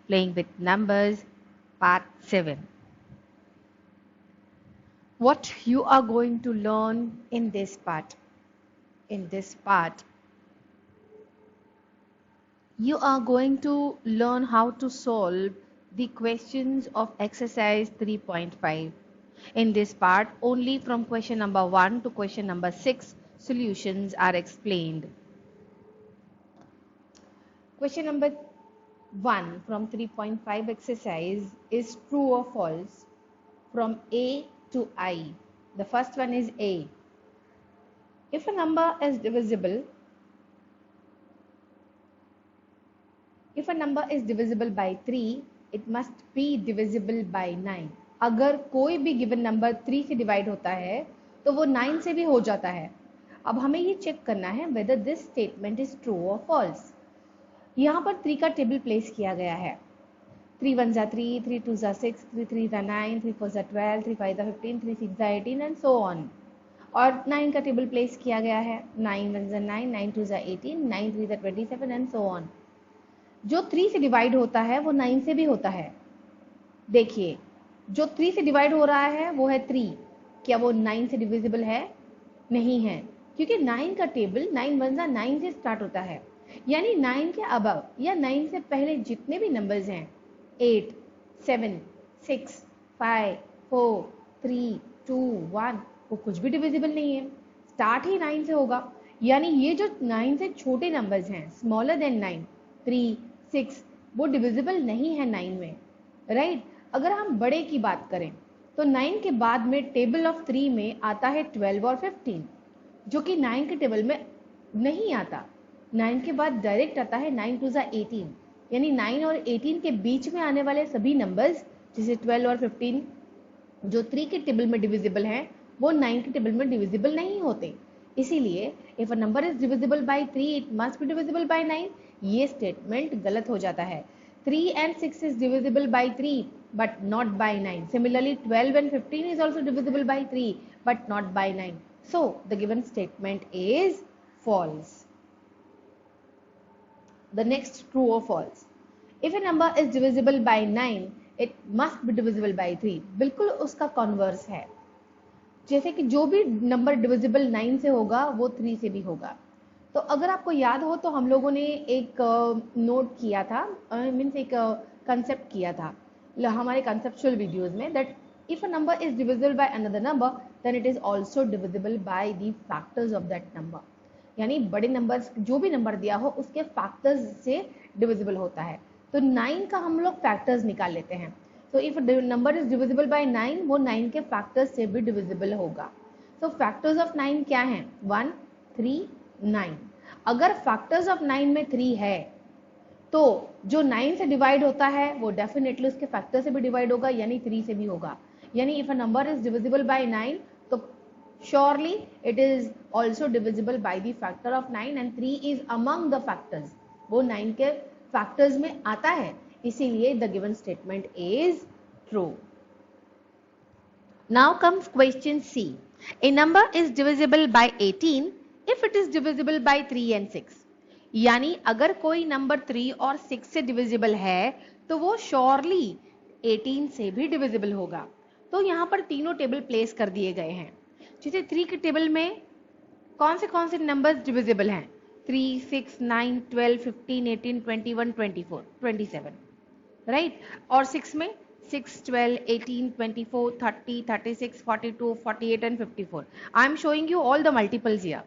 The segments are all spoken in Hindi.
Playing with Numbers, Part 7. What you are going to learn in this part? In this part, you are going to learn how to solve the questions of exercise 3.5. In this part, only from question number 1 to question number 6, solutions are explained. Question number 1 from 3.5 exercise is true or false from A to I. The first one is A. If a number is divisible by 3, it must be divisible by 9. अगर कोई भी गिवन नंबर 3 से डिवाइड होता है तो वो 9 से भी हो जाता है. अब हमें ये चेक करना है whether this statement is true or false. यहाँ पर 3 का टेबल प्लेस किया गया है. 3 1 जा 3, 3 2 जा 6, 3 3 जा 9, 3 4 जा 12, 3 5 जा 15, 3 6 जा 18 एंड सो ऑन. और 9 का टेबल प्लेस किया गया है. 9 1 जा 9, 9 2 जा 18, 9 3 जा 27 एंड सो ऑन. जो 3 से डिवाइड होता है वो 9 से भी होता है. देखिए, जो 3 से डिवाइड हो रहा है वो है 3. क्या वो 9 से डिविजिबल है? नहीं है, क्योंकि 9 का टेबल 9 1 जा 9 से स्टार्ट होता है. यानी 9 के अबव या 9 से पहले जितने भी नंबर्स हैं 8 7 6 5 4 3 2 1 वो कुछ भी डिविजिबल नहीं है. स्टार्ट ही 9 से होगा. यानी ये जो 9 से छोटे नंबर्स हैं स्मॉलर देन 9 3 6 वो डिविजिबल नहीं है 9 में. राइट. अगर हम बड़े की बात करें तो 9 के बाद में टेबल ऑफ 3 में आता है 12 और 15, जो कि 9 के टेबल में नहीं आता. 9 के बाद डायरेक्ट आता है 9 2 जा 18. यानी 9 और 18 के बीच में आने वाले सभी नंबर्स जैसे 12 और 15 जो 3 के टेबल में डिविजिबल हैं वो 9 के टेबल में डिविजिबल नहीं होते. इसीलिए if a number is divisible bye 3 it must be divisible by 9. ये स्टेटमेंट गलत हो जाता है. 3 and 6 is divisible by 3 but not by 9. Similarly 12 and 15 is also divisible by 3 but not by 9. So the given statement is false. The next, true or false. If a number is divisible by 9 it must be divisible by 3. बिल्कुल उसका कॉन्वर्स है. जैसे कि जो भी नंबर डिविजिबल 9 से होगा वो 3 से भी होगा. तो अगर आपको याद हो तो हम लोगों ने एक नोट किया था, मीन्स एक कंसेप्ट किया था हमारे कंसेप्चुअल वीडियोस में, that if a number is divisible by another number then it is also divisible by the factors of that number. यानी बड़े नंबर्स जो भी नंबर दिया हो उसके फैक्टर्स से डिविजिबल होता है. तो 9 का हम लोग फैक्टर्स निकाल लेते हैं. तो if number is divisible by 9 वो 9 के फैक्टर्स से भी डिविजिबल होगा. तो फैक्टर्स ऑफ 9 क्या हैं? 1 3 9. अगर फैक्टर्स ऑफ 9 में 3 है तो जो 9 से डिवाइड होता है वो डेफिनेटली उसके फैक्टर से भी डिवाइड होगा, यानी 3 से भी होगा. यानी if a number is divisible by 9 तो surely it is also divisible by the factor of 9 and 3 is among the factors. वो 9 के फैक्टर्स में आता है, इसीलिए the given statement is true. Now comes question C. A number is divisible by 18 if it is divisible by 3 and 6. यानी अगर कोई नंबर 3 और 6 से डिविजिबल है तो वो श्योरली 18 से भी डिविजिबल होगा. तो यहाँ पर तीनों टेबल प्लेस कर दिए गए हैं. जैसे 3 के टेबल में कौन से नंबर्स डिविजिबल हैं? 3 6 9 12 15 18 21 24 27. राइट. और 6 में 6 12 18 24 30 36 42 48 and 54. I am showing you all the multiples here.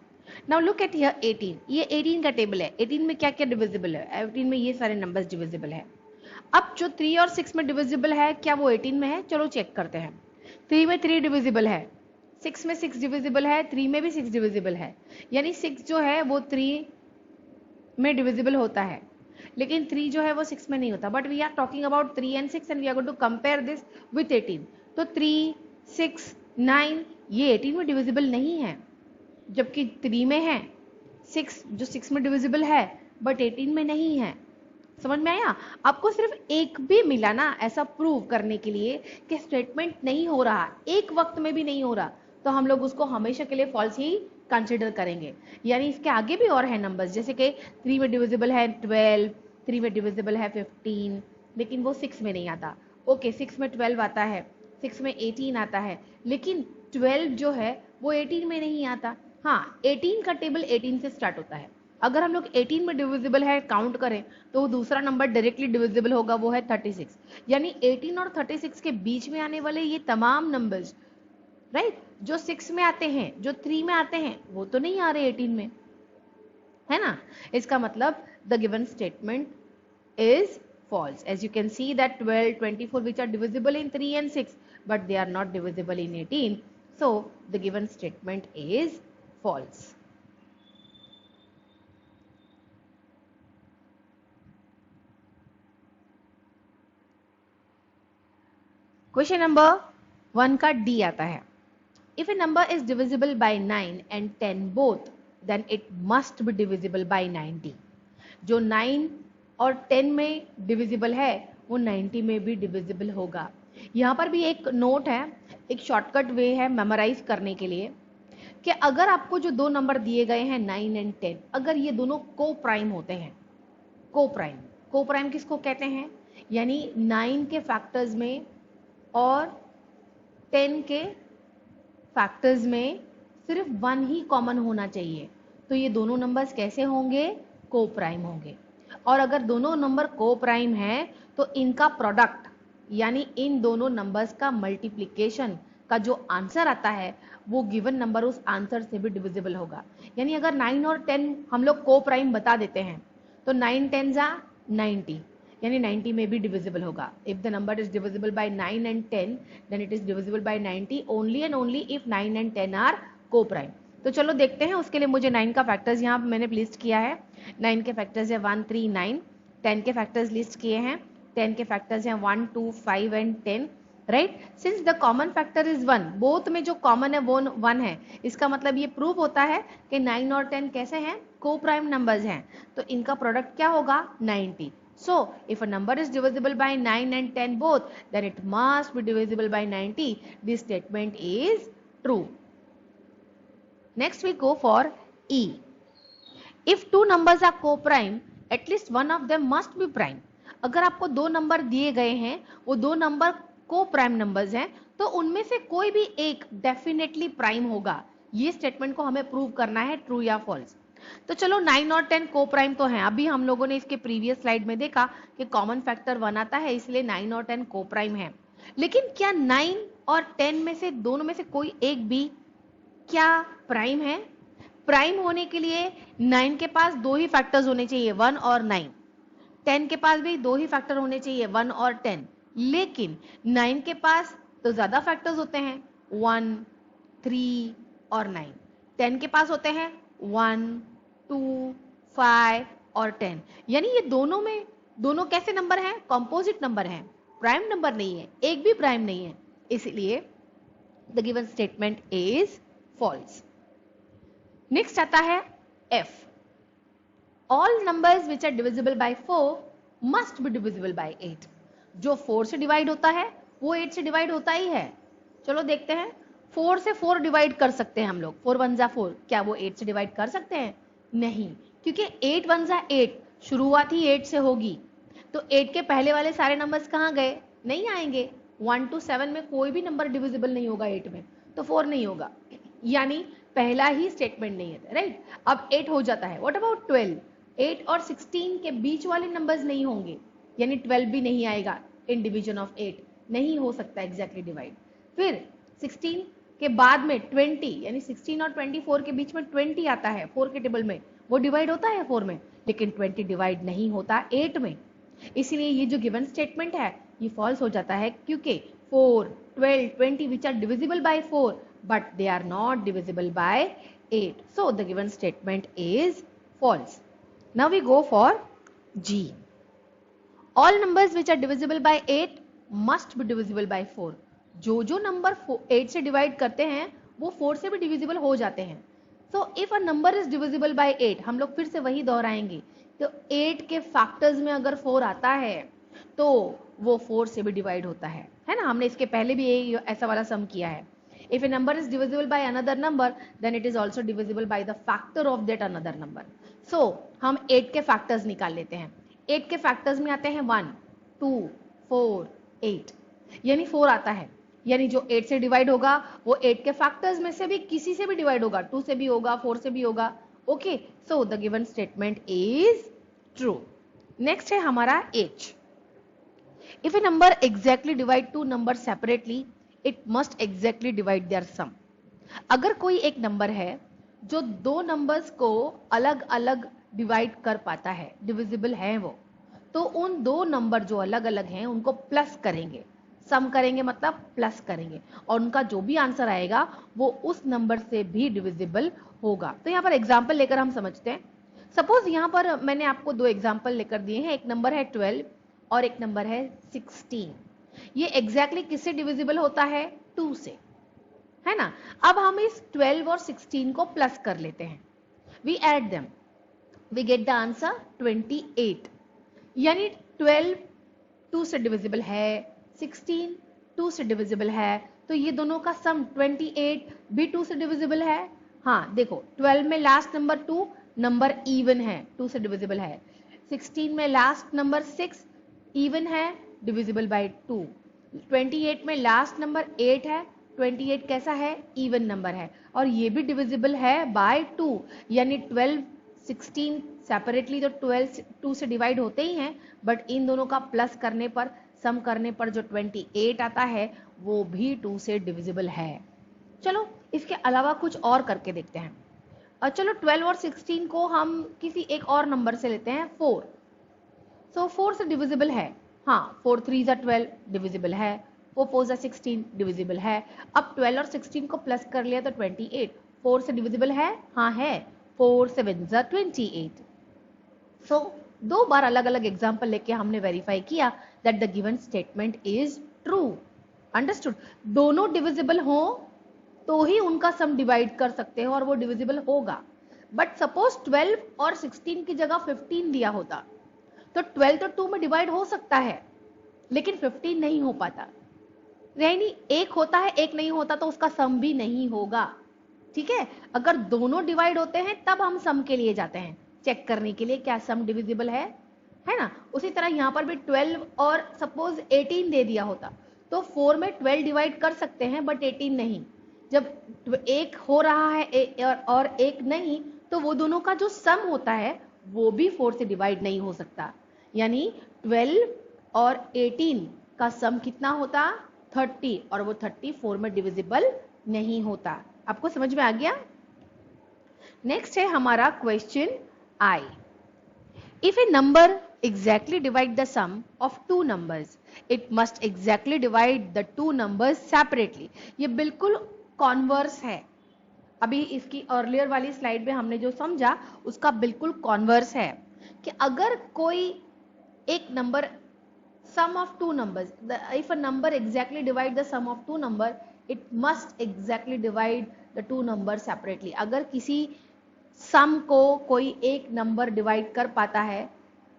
Now look at here 18. ये 18 का टेबल है. 18 में क्या क्या डिविजिबल है? 18 में ये सारे नंबर्स डिविजिबल है. अब जो 3 और 6 में डिविजिबल है क्या वो 18 में है? चलो चेक करते हैं. 3 में 3 डिविजिबल है, 6 में 6 डिविजिबल है, 3 में भी 6 डिविजिबल है. यानी 6 जो है वो 3 में डिविजिबल होता है, लेकिन 3 जो है वो 6 में नहीं होता. But we are talking about 3 and 6 and we are going to compare this with 18. तो 3 6 9 ये 18 में डिविजिबल नहीं है, जबकि 3 में है. 6 जो 6 में डिविजिबल है बट 18 में नहीं है. समझ में आया? आपको सिर्फ एक भी मिला ना ऐसा प्रूव करने के लिए कि स्टेटमेंट नहीं हो रहा, एक वक्त में भी नहीं हो रहा, तो हम लोग उसको हमेशा के लिए फॉल्स ही कंसिडर करेंगे. यानी इसके आगे भी और है नंबर्स, जैसे कि 3 में डिविजिबल है 12, 3 में डिविजिबल है 15, लेकिन वो 6 में नहीं आता। ओके 6 में 12 आता है, 6 में 18 आता है, लेकिन 12 जो है वो 18 में नहीं आता। हाँ 18 का टेबल 18 से स्टार्ट होता है। अगर हम लोग 18 में डिविजिबल है काउंट करें तो वो दूसरा नंबर डायरेक्टली डिविजिबल होगा, वो है 36। यानी 18 और 36 के बीच में आने वाले ये तमाम नंबर्स राइट जो 6 में आते हैं, जो 3 में आते हैं, वो तो नहीं आ रहे 18 में, है ना। इसका मतलब the given statement is false. As you can see that 12, 24 which are divisible in 3 and 6 but they are not divisible in 18. So the given statement is false. Question number 1 का D आता है. If a number is divisible by 9 and 10 both, then it must be divisible by 90. जो 9 और 10 में डिविजिबल है वो 90 में भी डिविजिबल होगा। यहाँ पर भी एक नोट है, एक शॉर्टकट वे है मेमोराइज करने के लिए कि अगर आपको जो दो नंबर दिए गए हैं 9 एंड 10, अगर ये दोनों को प्राइम होते हैं, को प्राइम किसको कहते हैं, यानी 9 के फैक्टर्स में और 10 के फैक्टर्स में सिर्फ 1 ही कॉमन होना चाहिए, तो ये दोनों नंबर्स कैसे होंगे, को प्राइम होंगे। और अगर दोनों नंबर को प्राइम है तो इनका प्रोडक्ट यानी इन दोनों नंबर्स का मल्टीप्लिकेशन का जो आंसर आता है वो गिवन नंबर उस आंसर से भी डिविजिबल होगा। यानी अगर 9 और 10 हम लोग को प्राइम बता देते हैं तो 9 10 जा 90, यानी 90 में भी डिविजिबल होगा। If the number is divisible by 9 and 10 then it is divisible by 90 only and only if 9 and 10 are coprime. तो चलो देखते हैं, उसके लिए मुझे 9 का फैक्टर्स यहाँ मैंने लिस्ट किया है। 9 के फैक्टर्स है 1 3 9, 10 के फैक्टर्स लिस्ट किए हैं, 10 के फैक्टर्स हैं 1 2 5 and 10 right. Since the common factor is 1, both में जो कॉमन है वो 1 है, इसका मतलब ये प्रूव होता है कि 9 और 10 कैसे हैं, को प्राइम नंबर्स हैं, तो इनका प्रोडक्ट क्या होगा 90। So if a number is divisible by 9 and 10 both, then it must be divisible by 90. This statement is true. Next we go for E. If two numbers are co-prime, at least one of them must be prime. अगर आपको दो नंबर दिए गए हैं, वो दो नंबर को प्राइम नंबर्स हैं, तो उनमें से कोई भी एक डेफिनेटली प्राइम होगा। ये स्टेटमेंट को हमें प्रूव करना है ट्रू या फॉल्स। तो चलो 9 और 10 को प्राइम तो हैं। अभी हम लोगों ने इसके प्रीवियस स्लाइड में देखा कि कॉमन फैक्टर 1 आता है, इसलिए 9 और 10 को प्राइम है। लेकिन क्या 9 और 10 में से दोनों में से कोई एक भी क्या प्राइम है? प्राइम होने के लिए 9 के पास दो ही फैक्टर्स होने चाहिए, 1 और 9। 10 के पास भी दो ही फैक्टर होने चाहिए, 1 और 10। लेकिन 9 के पास तो ज्यादा फैक्टर्स होते हैं, 1 3 और 9। 10 के पास होते हैं 1 2 5 और 10। यानी ये दोनों में दोनों कैसे नंबर हैं, कंपोजिट नंबर हैं, प्राइम नंबर नहीं है, एक भी प्राइम नहीं है, इसलिए the given statement is false. Next आता है F. All numbers which are divisible by 4 must be divisible by 8। जो 4 से डिवाइड होता है वो 8 से डिवाइड होता ही है। चलो देखते हैं, 4 से 4 डिवाइड कर सकते हैं हम लोग, 4 1 जा 4, क्या वो 8 से डिवाइड कर सकते हैं? नहीं, क्योंकि 8 1 जा 8, शुरुआत ही 8 से होगी, तो 8 के पहले वाले सारे नंबर्स कहाँ गए, नहीं आएंगे। 1 to 7 में कोई भी नंबर डिविजिबल नहीं होगा 8 में, तो 4 नहीं होगा, यानी पहला ही स्टेटमेंट नहीं है, राइट। अब 8 हो जाता है, व्हाट अबाउट 12? 8 और 16 के बीच वाले नंबर्स नहीं होंगे, यानी 12 भी नहीं आएगा इन डिवीजन ऑफ 8, नहीं हो सकता एग्जैक्टली डिवाइड। फिर 16 के बाद में 20, यानी 16 और 24 के बीच में 20 आता है 4 के टेबल में, वो डिवाइड होता है 4 में, लेकिन 20 डिवाइड नहीं होता 8 में, इसलिए ये जो गिवन स्टेटमेंट है ये फॉल्स हो जाता है, क्योंकि 4 12 20 which are divisible by 4 but they are not divisible by 8. So the given statement is false. Now we go for G. All numbers which are divisible by 8 must be divisible by 4. जो नंबर 8 से डिवाइड करते हैं वो 4 से भी डिविजिबल हो जाते हैं। So if a number is divisible by 8, हम लोग फिर से वही दोहराएंगे, तो 8 के फैक्टर्स में अगर 4 आता है तो वो 4 से भी डिवाइड होता है ना। हमने इसके पहले भी ऐसा वाला सम किया है। If a number is divisible by another number, then it is also divisible by the factor of that another number. So हम 8 के फैक्टर्स निकाल लेते हैं। 8 के फैक्टर्स में आते हैं 1, 2, 4, 8, यानी 4 आता है, यानी जो 8 से डिवाइड होगा वो 8 के फैक्टर्स में से भी किसी से भी डिवाइड होगा, 2 से भी होगा, 4 से भी होगा। Okay, so the given statement is true. Next है हमारा H। If a number exactly divide two numbers separately, it must exactly divide their sum. अगर कोई एक नंबर है जो दो नंबर्स को अलग अलग डिवाइड कर पाता है, डिविजिबल है वो, तो उन दो नंबर जो अलग अलग हैं उनको प्लस करेंगे, सम करेंगे मतलब प्लस करेंगे, और उनका जो भी आंसर आएगा वो उस नंबर से भी डिविजिबल होगा। तो यहाँ पर एग्जाम्पल लेकर हम समझते हैं। सपोज यहाँ पर मैंने आपको दो एग्जाम्पल लेकर दिए हैं, एक नंबर है 12 और एक नंबर है 16। ये एग्जैक्टली किससे डिविजिबल होता है? 2 से, है ना। अब हम इस 12 और 16 को प्लस कर लेते हैं, we add them, we get the answer 28। यानी 12 2 से डिविजिबल है, 16 2 से डिविजिबल है, तो ये दोनों का सम 28 भी 2 से डिविजिबल है। हाँ देखो, 12 में लास्ट नंबर 2, नंबर इवन है, 2 से डिविजिबल है। 16 में लास्ट नंबर 6 इवन है, डिविजिबल बाय 2। 28 में लास्ट नंबर 8 है, 28 कैसा है? इवन नंबर है, और ये भी डिविजिबल है बाय 2। यानी 12 16 सेपरेटली तो 12 2 से डिवाइड होते ही हैं, बट इन दोनों का प्लस करने पर, सम करने पर जो 28 आता है वो भी 2 से डिविजिबल है। चलो इसके अलावा कुछ और करके देखते हैं। चलो 12 और 16 को हम किसी एक और नंबर से लेते हैं, 4। सो 4 से डिविजिबल है, हाँ 4 3 जा 12 डिविजिबल है, 4 4 जा 16 डिविजिबल है। अब 12 और 16 को प्लस कर लिया तो 28, 4 से डिविजिबल है, हाँ है, 4 7 जा 28। सो दो बार अलग अलग एग्जाम्पल लेके हमने वेरीफाई किया that the given statement is true. Understood? दोनों डिविजिबल हो तो ही उनका सम डिवाइड कर सकते हो और वो डिविजिबल होगा। बट सपोज 12 और 16 की जगह 15 दिया होता तो 12 तो 2 में डिवाइड हो सकता है, लेकिन 15 नहीं हो पाता। यानी एक होता है, एक नहीं होता, तो उसका सम भी नहीं होगा। ठीक है, अगर दोनों डिवाइड होते हैं तब हम सम के लिए जाते हैं, चेक करने के लिए क्या सम डिविजिबल है ना। उसी तरह यहां पर भी 12 और सपोज 18 दे दिया होता तो 4 में 12 डिवाइड कर सकते हैं बट 18 नहीं। जब एक हो रहा है और एक नहीं, तो वो दोनों का जो सम होता है वो भी 4 से डिवाइड नहीं हो सकता। यानी 12 और 18 का सम कितना होता? 30, और वो 30 4 में डिविजिबल नहीं होता। आपको समझ में आ गया? नेक्स्ट है हमारा question I। If a number exactly divide the sum of two numbers, it must exactly divide the two numbers separately। ये बिल्कुल कॉन्वर्स है। अभी इसकी अर्लियर वाली स्लाइड में हमने जो समझा उसका बिल्कुल कॉन्वर्स है कि अगर कोई एक number, sum of two numbers, if a number exactly divide the sum of two number, it must exactly divide the two numbers separately। अगर किसी सम को कोई एक नंबर डिवाइड कर पाता है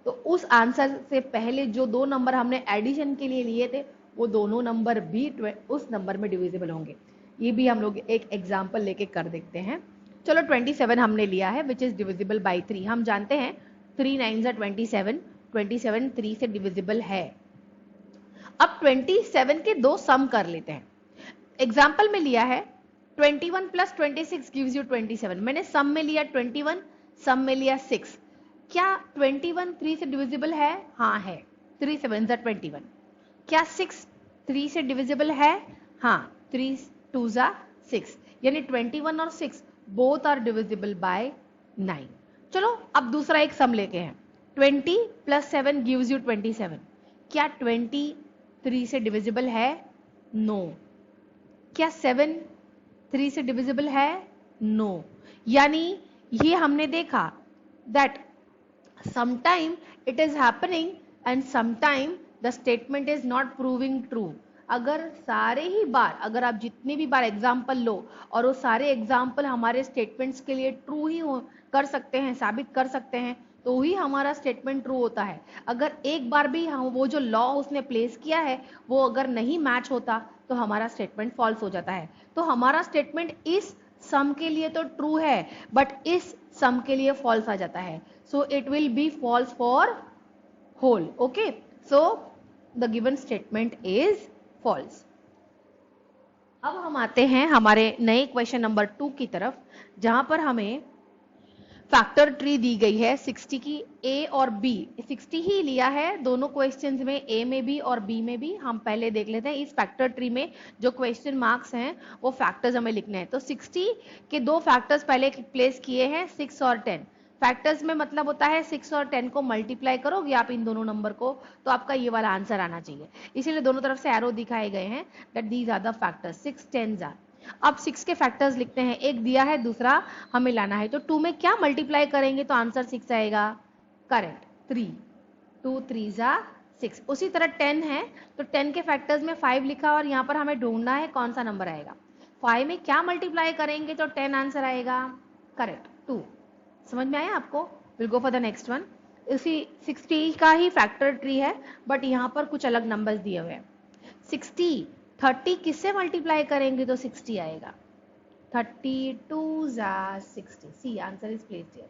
तो उस आंसर से पहले जो दो नंबर हमने एडिशन के लिए लिए थे वो दोनों नंबर भी उस नंबर में डिविजिबल होंगे। ये भी हम लोग एक एग्जांपल लेके कर देखते हैं। चलो 27 हमने लिया है विच इज डिविजिबल बाय 3। हम जानते हैं 3 9 जा 27, 27 3 से डिविजिबल है। अब 27 के दो सम कर लेते हैं। एग्जाम्पल में लिया है 21 प्लस 26 गिव्स यू 27। मैंने सम में लिया 21, सम में लिया 6। क्या 21 3 से डिविजिबल है? हाँ है, 3 7 जा 21। क्या 6 3 से डिविजिबल है? हाँ, 3 2 जा 6। यानी 21 और 6 बोथ आर डिविजिबल बाय 9। चलो अब दूसरा एक सम लेके हैं, 20 प्लस 7 गिव्स यू 27। क्या 20 3 से डिविजिबल है? नो। क्या 7 3 से डिविजिबल है? नो। यानी ये हमने देखा that sometime it is happening and sometime the statement is not proving true। अगर सारे ही बार, अगर आप जितने भी बार एग्जाम्पल लो और वो सारे एग्जाम्पल हमारे स्टेटमेंट्स के लिए ट्रू ही कर सकते हैं, साबित कर सकते हैं, तो ही हमारा स्टेटमेंट ट्रू होता है। अगर एक बार भी वो जो लॉ उसने प्लेस किया है वो अगर नहीं मैच होता तो हमारा स्टेटमेंट फॉल्स हो जाता है। तो हमारा स्टेटमेंट इस सम के लिए तो ट्रू है बट इस सम के लिए फॉल्स आ जाता है। So it will be false for whole. Okay, so the given statement is false. अब हम आते हैं हमारे नए क्वेश्चन नंबर 2 की तरफ, जहां पर हमें फैक्टर ट्री दी गई है 60 की, ए और बी 60 ही लिया है दोनों क्वेश्चंस में, ए में भी और बी में भी। हम पहले देख लेते हैं इस फैक्टर ट्री में जो क्वेश्चन मार्क्स हैं वो फैक्टर्स हमें लिखने हैं। तो 60 के दो फैक्टर्स पहले प्लेस किए हैं 6 और 10। फैक्टर्स में मतलब होता है 6 और 10 को मल्टीप्लाई करोगे आप इन दोनों नंबर को तो आपका ये वाला आंसर आना चाहिए, इसीलिए दोनों तरफ से एरो दिखाए गए हैं that these are the factors 6 10 are. अब 6 के फैक्टर्स लिखते हैं, एक दिया है दूसरा हमें लाना है। तो 2 में क्या मल्टीप्लाई करेंगे तो आंसर 6 आएगा, करेक्ट 3, 2 3 जा 6। उसी तरह 10 है तो 10 के फैक्टर्स में 5 लिखा और यहाँ पर हमें ढूंढना है कौन सा नंबर आएगा। 5 में क्या मल्टीप्लाई करेंगे तो 10 आंसर आएगा, करेक्ट 2। समझ में आया आपको? Will go for the next one. इसी 60 का ही फैक्टर ट्री है बट यहाँ पर कुछ अलग नंबर्स दिए हुए हैं। 30 किससे मल्टीप्लाई करेंगे तो 60 आएगा, 32 जा 60। C answer is placed here.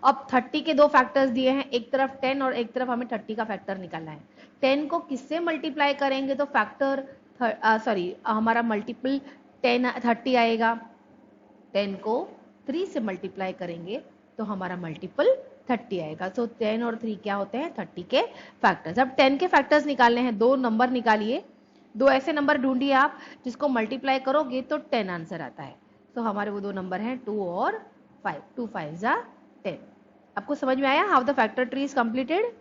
अब 30 के दो फैक्टर्स दिए हैं, एक तरफ 10 और एक तरफ हमें 30 का फैक्टर निकालना है। 10 को किससे मल्टीप्लाई करेंगे तो फैक्टर हमारा मल्टीपल 30 आएगा। 10 को 3 से मल्टीप्लाई करेंगे तो हमारा मल्टीपल 30 आएगा। सो 10 और 3 क्या होते हैं 30 के फैक्टर्स। अब 10 के फैक्टर्स निकालने हैं, दो नंबर निकालिए, दो ऐसे नंबर ढूंढिए आप जिसको मल्टीप्लाई करोगे तो 10 आंसर आता है। तो हमारे वो दो नंबर हैं 2 और 5, 2 5 जा 10। आपको समझ में आया how the factor tree is completed?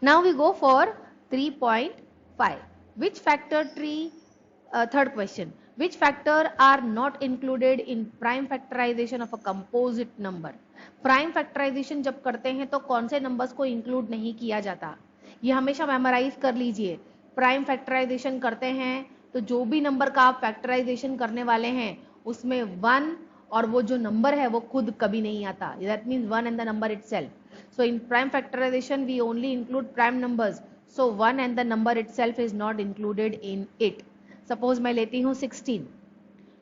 Now we go for 3.5 which factor tree, third question, which factor are not included in prime factorization of a composite number? Prime factorization जब करते हैं तो कौन से नंबर्स को इंक्लूड नहीं किया जाता, ये हमेशा मेमोराइज कर लीजिए। प्राइम फैक्टराइजेशन करते हैं तो जो भी नंबर का आप फैक्टराइजेशन करने वाले हैं उसमें 1 और वो जो नंबर है वो खुद कभी नहीं आता, that means 1 and the number itself. So in prime factorization we only include prime numbers, so 1 and the number itself is not included in it. Suppose मैं लेती हूँ 16,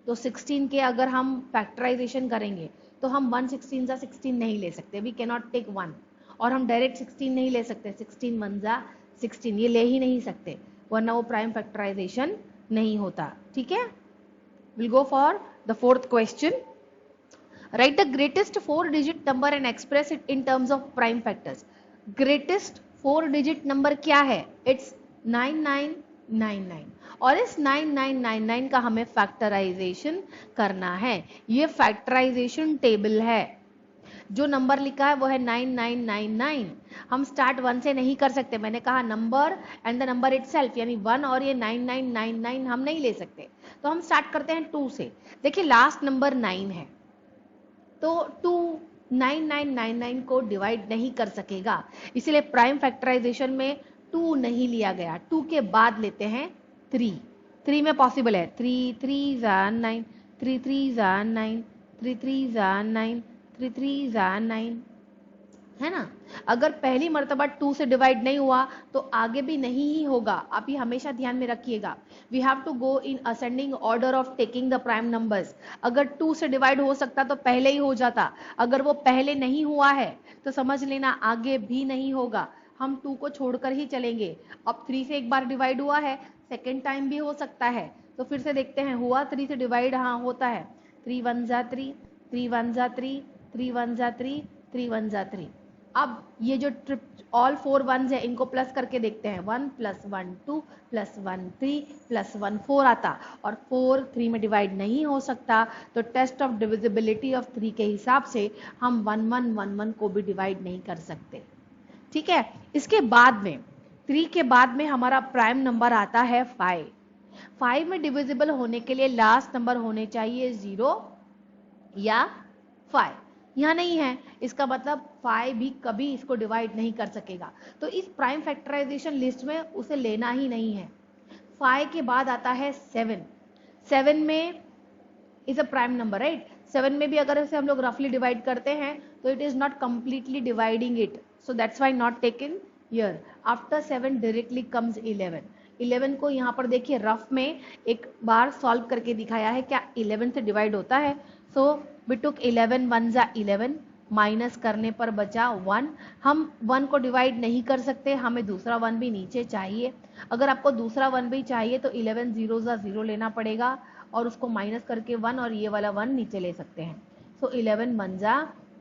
तो 16 के अगर हम फैक्टराइजेशन करेंगे तो हम 116 जा 16 नहीं ले सकते, वी कैन नॉट टेक 1। और हम डायरेक्ट 16 नहीं ले सकते, 16 1 जा 16 ये ले ही नहीं सकते, वरना वो प्राइम फैक्टराइजेशन नहीं होता। ठीक है, will go for the fourth question. Right the greatest 4 digit number and express it in terms of prime factors. Greatest 4 digit number क्या है? इट्स 9999 और इस 9999 का हमें फैक्टराइजेशन करना है। ये फैक्टराइजेशन टेबल है, जो नंबर लिखा है वो है 9999। हम स्टार्ट 1 से नहीं कर सकते, मैंने कहा number and the number itself, यानी 1 और ये 9999 हम नहीं ले सकते। तो हम स्टार्ट करते हैं 2 से। देखिए लास्ट नंबर 9 है तो 2 9999 को डिवाइड नहीं कर सकेगा, इसीलिए प्राइम फैक्टराइजेशन में 2 नहीं लिया गया। 2 के बाद लेते हैं 3, 3 में पॉसिबल है, 3 3 जा 9, 3 3 जा 9, 3 3 जा 9, 3 3 जा 9, है ना। अगर पहली मर्तबा 2 से डिवाइड नहीं हुआ तो आगे भी नहीं ही होगा, आप ये हमेशा ध्यान में रखिएगा। We have to go in ascending order of taking the prime numbers. अगर 2 से डिवाइड हो सकता तो पहले ही हो जाता, अगर वो पहले नहीं हुआ है तो समझ लेना आगे भी नहीं होगा, हम 2 को छोड़कर ही चलेंगे। अब 3 से एक बार डिवाइड हुआ है, सेकेंड टाइम भी हो सकता है, तो फिर से देखते हैं हुआ 3 से डिवाइड, हाँ होता है, 3 1 जा 3, 3 1 जा 3, 3 1 जा 3, 3 1 जा 3। अब ये जो ट्रिप ऑल 4 1s है इनको प्लस करके देखते हैं, 1 + 1 2 + 1 3 + 1 4 आता, और 4 3 में डिवाइड नहीं हो सकता, तो टेस्ट ऑफ डिविजिबिलिटी ऑफ 3 के हिसाब से हम 1 1 1 1 को भी डिवाइड नहीं कर सकते। ठीक है, इसके बाद में 3 के बाद में हमारा प्राइम नंबर आता है 5। 5 में डिविजिबल होने के लिए लास्ट नंबर होने चाहिए 0 या 5, यहाँ नहीं है, इसका मतलब 5 भी कभी इसको डिवाइड नहीं कर सकेगा, तो इस प्राइम फैक्टराइजेशन लिस्ट में उसे लेना ही नहीं है। 5 के बाद आता है 7, 7 में is a prime number, right. 7 में भी अगर इसे हम लोग रफली डिवाइड करते हैं तो it is not completely dividing it, so that's why not taken here. After 7 directly comes 11. 11 को यहाँ पर देखिए रफ में एक बार सॉल्व करके दिखाया है, क्या 11 से डिवाइड होता है। so we took 11 1 जा 11, माइनस करने पर बचा 1। हम 1 को डिवाइड नहीं कर सकते, हमें दूसरा 1 भी नीचे चाहिए। अगर आपको दूसरा 1 भी चाहिए तो 11 जीरो जा 0 लेना पड़ेगा और उसको माइनस करके 1 और ये वाला 1 नीचे ले सकते हैं। सो 11 1 जा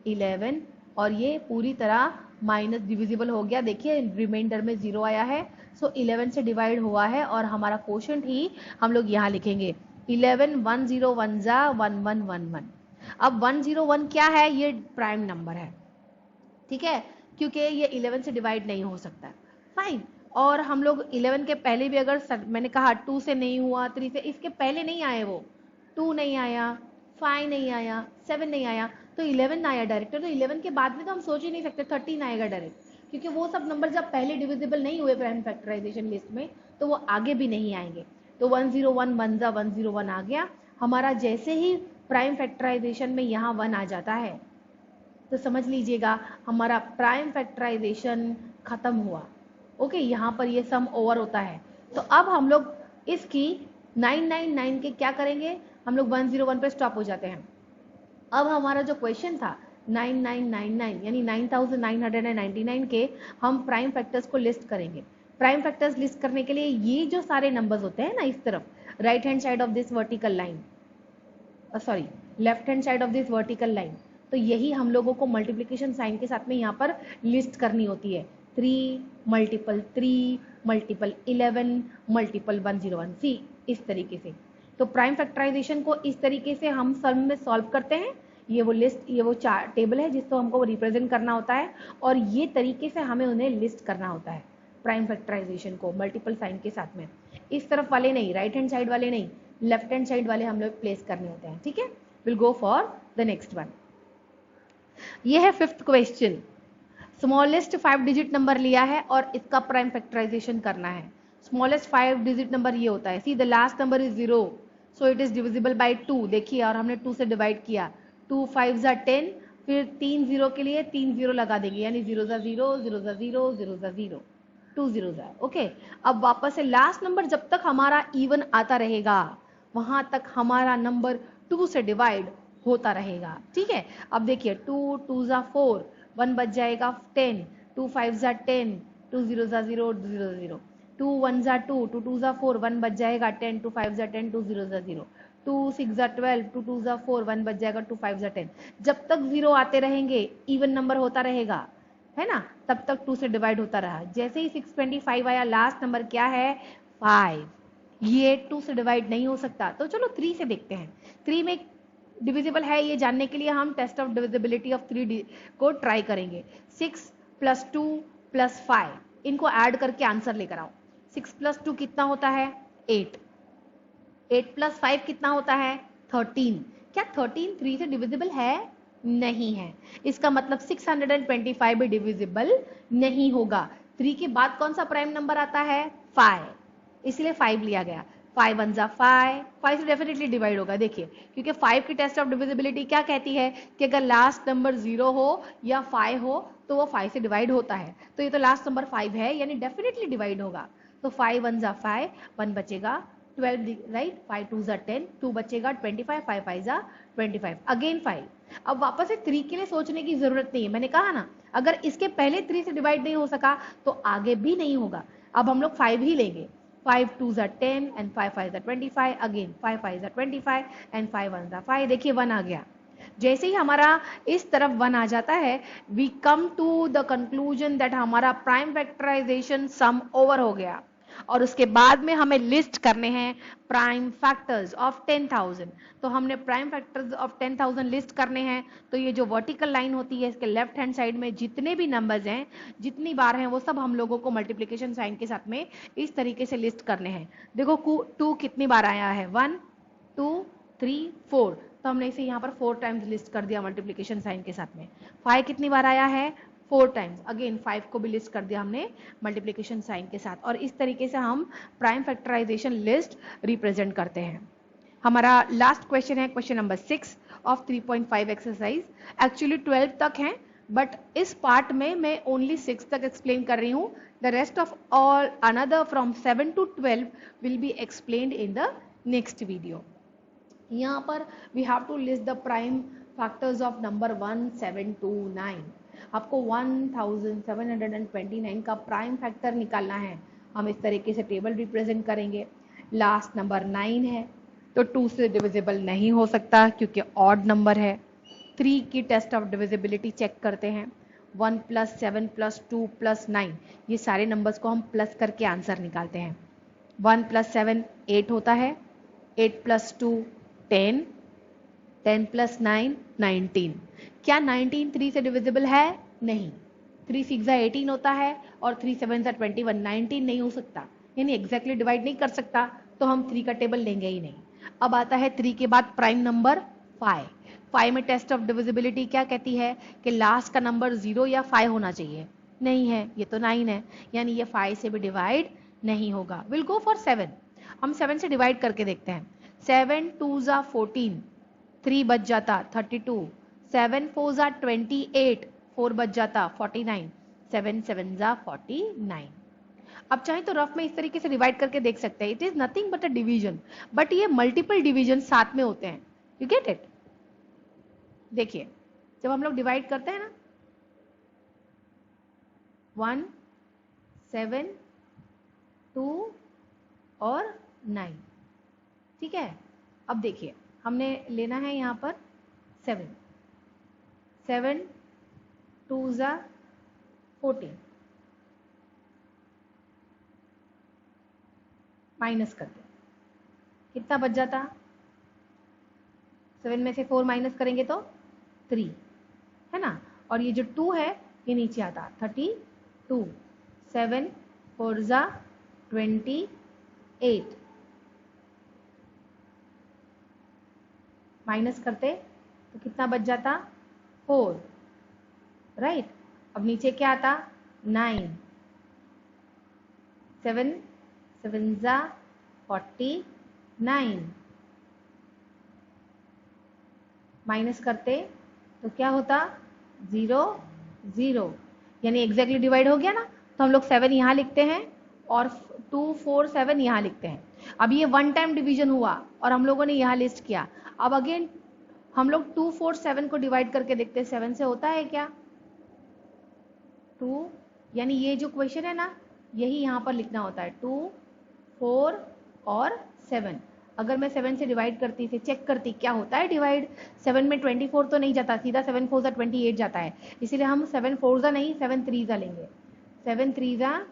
11 और ये पूरी तरह माइनस डिविजिबल हो गया। देखिए रिमाइंडर में 0 आया है। सो 11 से डिवाइड हुआ है और हमारा क्वोशंट ही हम लोग यहाँ लिखेंगे 11 1 0 1 जा 1 1 1 1। अब 101 क्या है, ये प्राइम नंबर है, ठीक है, क्योंकि ये 11 से डिवाइड नहीं हो सकता। फाइन। और हम लोग 11 के पहले भी अगर मैंने कहा 2 से नहीं हुआ, 3 से, इसके पहले नहीं आए, वो 2 नहीं आया, 5 नहीं आया, 7 नहीं आया, तो 11 आया डायरेक्ट। तो 11 के बाद में तो हम सोच ही नहीं सकते 13 आएगा डायरेक्ट, क्योंकि वो सब नंबर जब पहले डिविजिबल नहीं हुए प्राइम फैक्टराइजेशन लिस्ट में तो वो आगे भी नहीं आएंगे। तो 101 1 जा 101 आ गया हमारा। जैसे ही प्राइम फैक्टराइजेशन में यहाँ 1 आ जाता है तो समझ लीजिएगा हमारा प्राइम फैक्टराइजेशन खत्म हुआ। ओके, यहाँ पर ये सम ओवर होता है। तो अब हम लोग इसकी 999 के क्या करेंगे, हम लोग 101 पे स्टॉप हो जाते हैं। अब हमारा जो क्वेश्चन था 9999 यानी 9999 के हम प्राइम फैक्टर्स को लिस्ट करेंगे। प्राइम फैक्टर्स लिस्ट करने के लिए ये जो सारे नंबर्स होते हैं ना, इस तरफ right hand side of this vertical line, sorry left hand side of this vertical line, तो यही हम लोगों को मल्टीप्लिकेशन साइन के साथ में यहाँ पर लिस्ट करनी होती है। 3 मल्टीपल 3 मल्टीपल 11 मल्टीपल 101 सी, इस तरीके से। तो प्राइम फैक्टराइजेशन को इस तरीके से हम सम में सॉल्व करते हैं। ये वो लिस्ट, ये वो चार टेबल है जिसको हमको रिप्रेजेंट करना होता है और ये तरीके से हमें उन्हें लिस्ट करना होता है प्राइम फैक्टराइजेशन को मल्टीपल साइन के साथ में। इस तरफ वाले नहीं, राइट हैंड साइड वाले नहीं, लेफ्ट हैंड साइड वाले हम लोग प्लेस करने होते हैं, ठीक है। Will go for the next one. ये है 5th question. Smallest 5 digit number लिया है और इसका प्राइम फैक्टराइजेशन करना है। स्मॉलेस्ट 5 डिजिट नंबर ये होता है, see the last number is 0 so it is divisible bye 2। देखिए, और हमने 2 से डिवाइड किया, 2 5 जा 10, फिर 3 0 के लिए 3 0 लगा देंगे, यानी 0 जा 0 0 जा 0 0 जा 0, 2 0 जा। ओके, अब वापस से लास्ट नंबर जब तक हमारा इवन आता रहेगा वहां तक हमारा नंबर 2 से डिवाइड होता रहेगा, ठीक है। अब देखिए 2 2 जा 4, 1 बच जाएगा 10, 2 5 जा 10, 2 0 जा 0 0 0, 2 1 जा 2, 2 2 जा 4, 1 बच जाएगा 10, 2 5 जा 10, 2 0 जा 0, 2 6 जा 12, 2 2 जा 4, 1 बच जाएगा 2 5 जा 10। जब तक 0 आते रहेंगे इवन नंबर होता रहेगा, है ना, तब तक 2 से डिवाइड होता रहा। जैसे ही 625 आया, लास्ट नंबर क्या है 5, ये 2 से डिवाइड नहीं हो सकता। तो चलो 3 से देखते हैं, 3 में डिविजिबल है ये जानने के लिए हम टेस्ट ऑफ डिविजिबिलिटी ऑफ 3 को ट्राई करेंगे। 6 + 2 + 5, इनको ऐड करके आंसर लेकर आओ। 6 + 2 कितना होता है 8, 8 + 5 कितना होता है 13। क्या 13 3 से डिविजिबल है? नहीं है। इसका मतलब 625 भी डिविजिबल नहीं होगा। 3 के बाद कौन सा प्राइम नंबर आता है 5, इसलिए 5 लिया गया। 5 1 जा 5, 5 से डेफिनेटली डिवाइड होगा। देखिए, क्योंकि 5 की टेस्ट ऑफ डिविजिबिलिटी क्या कहती है कि अगर लास्ट नंबर 0 हो या 5 हो तो वो 5 से डिवाइड होता है। तो ये तो लास्ट नंबर 5 है, यानी डेफिनेटली डिवाइड होगा। तो 5 1 जा 5, 1 बचेगा 12, राइट, 5 2 जा 10, 2 बचेगा 25, 5 5 जा 25, अगेन 5। अब वापस से 3 के लिए सोचने की जरूरत नहीं है, मैंने कहा ना अगर इसके पहले 3 से डिवाइड नहीं हो सका तो आगे भी नहीं होगा। अब हम लोग 5 ही लेंगे। 5 2 जा 10 and 5 5 जा 25, अगेन 5 5 जा 25 and 5 1 जा 5। देखिए 1 आ गया। जैसे ही हमारा इस तरफ 1 आ जाता है, we come to the conclusion that हमारा प्राइम फैक्टराइजेशन सम ओवर हो गया। और उसके बाद में हमें लिस्ट करने हैं प्राइम फैक्टर्स ऑफ 10,000। तो हमने प्राइम फैक्टर्स ऑफ 10,000 लिस्ट करने हैं। तो ये जो वर्टिकल लाइन होती है इसके लेफ्ट हैंड साइड में जितने भी नंबर्स हैं, जितनी बार हैं, वो सब हम लोगों को मल्टीप्लिकेशन साइन के साथ में इस तरीके से लिस्ट करने हैं। देखो 2 कितनी बार आया है 1 2 3 4, तो हमने इसे यहाँ पर 4 टाइम्स लिस्ट कर दिया मल्टीप्लिकेशन साइन के साथ में। 5 कितनी बार आया है 4 टाइम्स, अगेन 5 को भी लिस्ट कर दिया हमने मल्टीप्लिकेशन साइन के साथ। और इस तरीके से हम प्राइम फैक्टराइजेशन लिस्ट रिप्रेजेंट करते हैं। हमारा लास्ट क्वेश्चन है question number 6 of 3.5 exercise. Actually 12 तक है, बट इस पार्ट में मैं ओनली 6 तक एक्सप्लेन कर रही हूँ। The rest of all another from 7 to 12 will be explained in the next video. यहाँ पर we have to list the prime factors of number 1729। आपको 1729 का प्राइम फैक्टर निकालना है। हम इस तरीके से टेबल रिप्रेजेंट करेंगे। लास्ट नंबर 9 है तो 2 से डिविजिबल नहीं हो सकता क्योंकि ऑड नंबर है। 3 की टेस्ट ऑफ डिविजिबिलिटी चेक करते हैं। 1 + 7 + 2 + 9, ये सारे नंबर्स को हम प्लस करके आंसर निकालते हैं। 1 + 7 8 होता है, 8 + 2 10, 10 + 9 19। क्या 19 3 से डिविजिबल है? नहीं। 3 6 18 होता है और 3 7 21। 19 नहीं हो सकता, यानी एग्जैक्टली डिवाइड नहीं कर सकता, तो हम 3 का टेबल लेंगे ही नहीं। अब आता है 3 के बाद प्राइम नंबर 5। 5 में टेस्ट ऑफ डिविजिबिलिटी क्या कहती है कि लास्ट का नंबर 0 या 5 होना चाहिए। नहीं है, ये तो 9 है, यानी ये 5 से भी डिवाइड नहीं होगा। Will go for 7। हम 7 से डिवाइड करके देखते हैं। 7 2 ज़ा 14, 3 बच जाता 32, 7 4 ज़ा 28, 4 बच जाता 49, 7 7 ज़ा 49। अब चाहे तो रफ में इस तरीके से डिवाइड करके देख सकते हैं। It is nothing but a division, but ये मल्टीपल डिवीजन साथ में होते हैं। You get it? देखिए, जब हम लोग डिवाइड करते हैं ना, 1 7 2 और 9, ठीक है। अब देखिए, हमने लेना है यहां पर 7 7 2 ज़ा 14, माइनस करते कितना बच जाता? 7 में से 4 माइनस करेंगे तो 3, है ना। और ये जो 2 है ये नीचे आता 32, 7 4 ज़ा 28, माइनस करते तो कितना बच जाता? 4, राइट। अब नीचे क्या आता? 9, 7 7 ज़ा 49, माइनस करते तो क्या होता? 0 0, यानी एग्जैक्टली डिवाइड हो गया ना। तो हम लोग 7 यहाँ लिखते हैं और 2 4 7 यहाँ लिखते हैं। अब ये वन टाइम डिवीजन हुआ और हम लोगों ने यहाँ लिस्ट किया। अब अगेन हम लोग 2 4 7 को डिवाइड करके देखते हैं 7 से होता है क्या? 2, यानी ये जो क्वेश्चन है ना, यही यहाँ पर लिखना होता है 2 4 और 7। अगर मैं 7 से डिवाइड करती, इसे चेक करती क्या होता है डिवाइड। 7 में 24 तो नहीं जाता, सीधा 7 4 ज़ा 28 जाता है। इसीलिए हम 7 4 ज़ा नहीं 7 3 ज़ा लेंगे। 7 3 ज़ा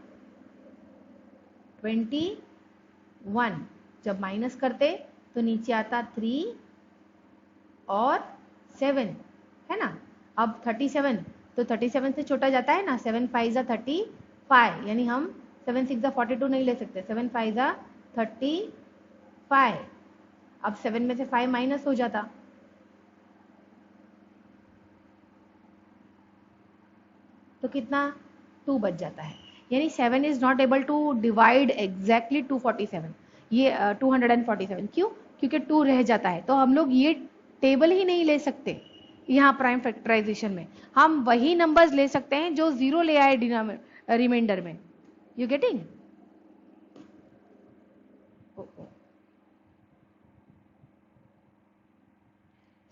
21, जब माइनस करते तो नीचे आता 3 और 7, है ना। अब 37, तो 37 से छोटा जाता है ना। 7 5 ज़ा 35, यानी हम 7 6 ज़ा 42 नहीं ले सकते। 7 5 ज़ा 35। अब 7 में से 5 माइनस हो जाता, तो कितना? 2 बच जाता है। यानी 7 is not able to divide exactly 247, ये 247। क्यों? क्योंकि 2 रह जाता है। तो हम लोग ये टेबल ही नहीं ले सकते यहाँ प्राइम फैक्टराइजेशन में। हम वही नंबर्स ले सकते हैं जो 0 ले आए रिमाइंडर में। You getting?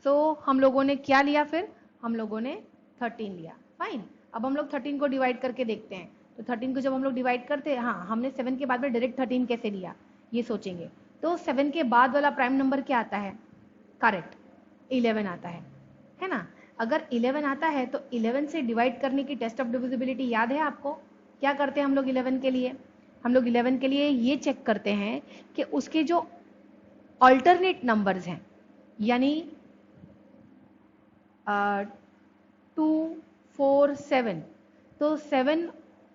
सो हम लोगों ने क्या लिया फिर? हम लोगों ने 13 लिया। फाइन। अब हम लोग 13 को डिवाइड करके देखते हैं। तो 13 को जब हम लोग डिवाइड करते हैं, हाँ, हमने 7 के बाद में डायरेक्ट 13 कैसे लिया ये सोचेंगे। तो 7 के बाद वाला प्राइम नंबर क्या आता है? करेक्ट, 11 आता है ना। अगर 11 आता है तो 11 से डिवाइड करने की टेस्ट ऑफ डिविजिबिलिटी याद है आपको? क्या करते हैं हम लोग 11 के लिए? हम लोग 11 के लिए ये चेक करते हैं कि उसके जो अल्टरनेट नंबर्स हैं, यानी 2 4 7, तो 7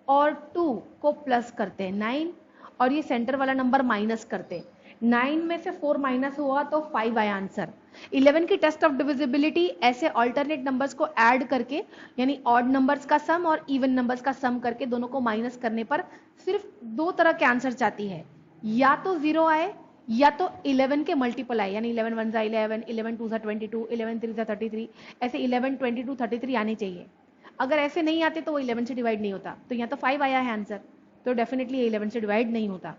और 2 को प्लस करते हैं 9, और ये सेंटर वाला नंबर माइनस करते हैं। 9 में से 4 माइनस हुआ तो 5 आया आंसर। 11 की टेस्ट ऑफ डिविजिबिलिटी ऐसे अल्टरनेट नंबर्स को ऐड करके, यानी ऑड नंबर्स का सम और इवन नंबर्स का सम करके दोनों को माइनस करने पर सिर्फ 2 तरह के आंसर चाहती है, या तो 0 आए या तो 11 के मल्टीपल आए, यानी 11 1 ज़ा 11, 11 2 ज़ा 22, 11 3 ज़ा 33, ऐसे 11 22 33 आने चाहिए। अगर ऐसे नहीं आते तो वो 11 से डिवाइड नहीं होता। तो यहाँ तो 5 आया है आंसर, तो डेफिनेटली 11 से डिवाइड नहीं होता।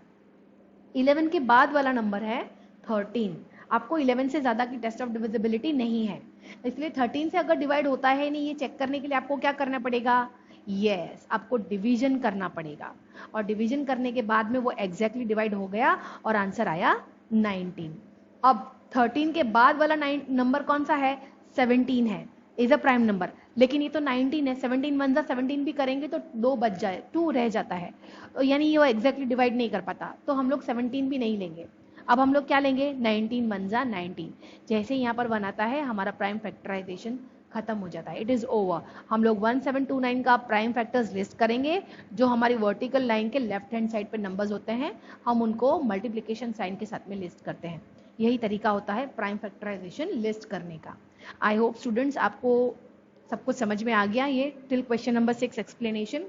11 के बाद वाला नंबर है 13। आपको 11 से ज़्यादा की टेस्ट ऑफ डिविजिबिलिटी नहीं है। इसलिए 13 से अगर डिवाइड होता है नहीं, ये चेक करने के लिए आपको क्या करना पड़ेगा, यस आपको डिवीजन करना पड़ेगा, और डिवीजन करने के बाद में वो एग्जैक्टली डिवाइड हो गया और आंसर आया 19। अब 13 के बाद वाला नंबर कौन सा है, 17 है, इज अ प्राइम नंबर, लेकिन ये तो 19 है, 17 वन जा 17 भी करेंगे तो 2 बच जाए, 2 रह जाता है, तो यानी ये वो एग्जैक्टली डिवाइड नहीं कर पाता, तो हम लोग 17 भी नहीं लेंगे। अब हम लोग क्या लेंगे, 19 वन जा 19। जैसे यहाँ पर 1 आता है हमारा प्राइम फैक्टराइजेशन खत्म हो जाता है, इट इज ओवर। हम लोग 1729 का प्राइम फैक्टर्स लिस्ट करेंगे, जो हमारी वर्टिकल लाइन के लेफ्ट हैंड साइड पे नंबर्स होते हैं, हम उनको मल्टीप्लिकेशन साइन के साथ में लिस्ट करते हैं। यही तरीका होता है प्राइम फैक्टराइजेशन लिस्ट करने का। आई होप स्टूडेंट्स आपको सब कुछ समझ में आ गया, ये till question number 6 explanation.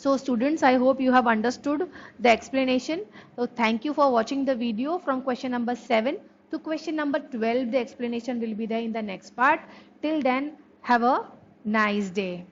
So students, I hope you have understood the explanation. So thank you for watching the video from question number 7 to question number 12. The explanation will be there in the next part. Till then, have a nice day.